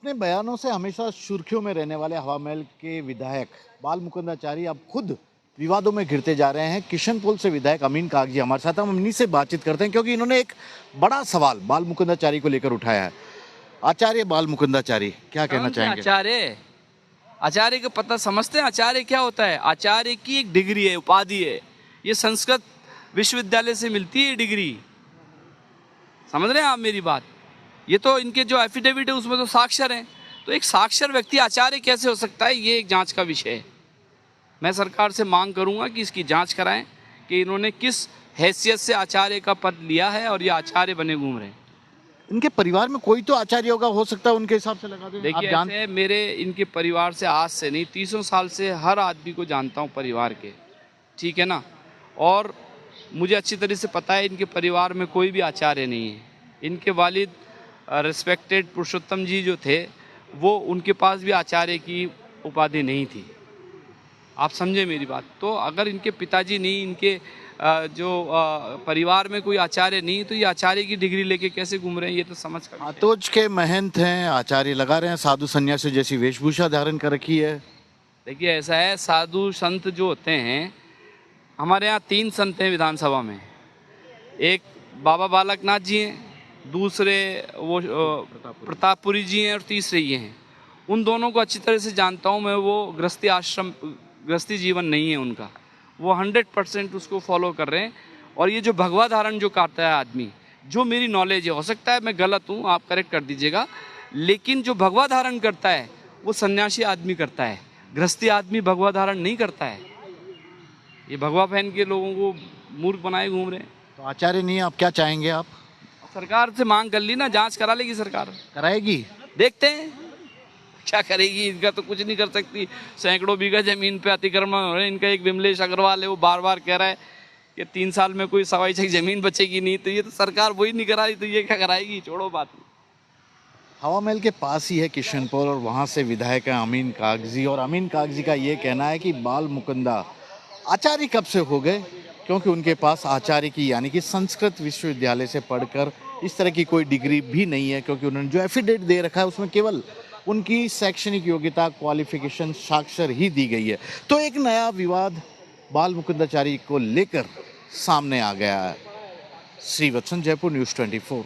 अपने बयानों से हमेशा सुर्खियों में रहने वाले हवामहल के विधायक बाल मुकुंदाचारी अब खुद विवादों में घिरते जा रहे हैं। किशनपोल से विधायक अमीन कागजी हमारे साथ, हम इन्हीं से बातचीत करते हैं क्योंकि इन्होंने एक बड़ा सवाल बाल मुकुंदाचारी को लेकर उठाया है। आचार्य बाल मुकुंदाचारी, क्या कहना चाहेंगे? आचार्य आचार्य का पता समझते हैं? आचार्य क्या होता है? आचार्य की एक डिग्री है, उपाधि है। ये संस्कृत विश्वविद्यालय से मिलती है डिग्री। समझ रहे हैं आप मेरी बात? ये तो इनके जो एफिडेविट है उसमें तो साक्षर हैं। तो एक साक्षर व्यक्ति आचार्य कैसे हो सकता है, ये एक जांच का विषय है। मैं सरकार से मांग करूंगा कि इसकी जांच कराएं कि इन्होंने किस हैसियत से आचार्य का पद लिया है और ये आचार्य बने घूम रहे हैं। इनके परिवार में कोई तो आचार्य होगा, हो सकता है उनके हिसाब से लगा दें। देखिए, ऐसे मेरे इनके परिवार से आज से नहीं, 30 साल से हर आदमी को जानता हूँ परिवार के, ठीक है ना। और मुझे अच्छी तरह से पता है इनके परिवार में कोई भी आचार्य नहीं है। इनके वालिद रिस्पेक्टेड पुरुषोत्तम जी जो थे, वो उनके पास भी आचार्य की उपाधि नहीं थी। आप समझे मेरी बात? तो अगर इनके पिताजी नहीं, इनके जो परिवार में कोई आचार्य नहीं, तो ये आचार्य की डिग्री लेके कैसे घूम रहे हैं, ये तो समझ कर। आतोज के महंत हैं, आचार्य लगा रहे हैं, साधु सन्यासी जैसी वेशभूषा धारण कर रखी है। देखिए, ऐसा है, साधु संत जो होते हैं, हमारे यहाँ 3 संत हैं विधानसभा में। एक बाबा बालकनाथ जी हैं, दूसरे वो प्रतापपुरी जी हैं, और तीसरे ये हैं। उन दोनों को अच्छी तरह से जानता हूँ मैं। वो गृहस्थी जीवन नहीं है उनका, वो 100% उसको फॉलो कर रहे हैं। और ये जो भगवा धारण जो करता है आदमी, जो मेरी नॉलेज है, हो सकता है मैं गलत हूँ, आप करेक्ट कर दीजिएगा, लेकिन जो भगवा धारण करता है वो सन्यासी आदमी करता है, गृहस्थी आदमी भगवा धारण नहीं करता है। ये भगवा पहन के लोगों को मूर्ख बनाए घूम रहे हैं। तो आचार्य नहीं है, आप क्या चाहेंगे? आप सरकार से मांग कर ली ना, जांच करा लेगी सरकार, कराएगी। देखते हैं क्या करेगी। इनका तो कुछ नहीं कर सकती। सैकड़ों बीघा जमीन पे अतिक्रमण हो रहे हैं। इनका एक विमलेश अग्रवाल है, वो बार बार कह रहा है कि 3 साल में कोई 1.25 छक जमीन बचेगी नहीं। तो ये तो सरकार वही नहीं करा रही, तो ये क्या कराएगी? छोड़ो बात। हवामहल के पास ही है किशनपोल, और वहाँ से विधायक है अमीन कागजी। और अमीन कागजी का ये कहना है कि बाल मुकुंदा आचार्य कब से हो गए, क्योंकि उनके पास आचार्य की यानी कि संस्कृत विश्वविद्यालय से पढ़कर इस तरह की कोई डिग्री भी नहीं है, क्योंकि उन्होंने जो एफिडेविट दे रखा है उसमें केवल उनकी शैक्षणिक योग्यता, क्वालिफिकेशन, साक्षर ही दी गई है। तो एक नया विवाद बाल मुकुंदाचारी को लेकर सामने आ गया है। श्रीवत्सन, जयपुर, न्यूज़ 24।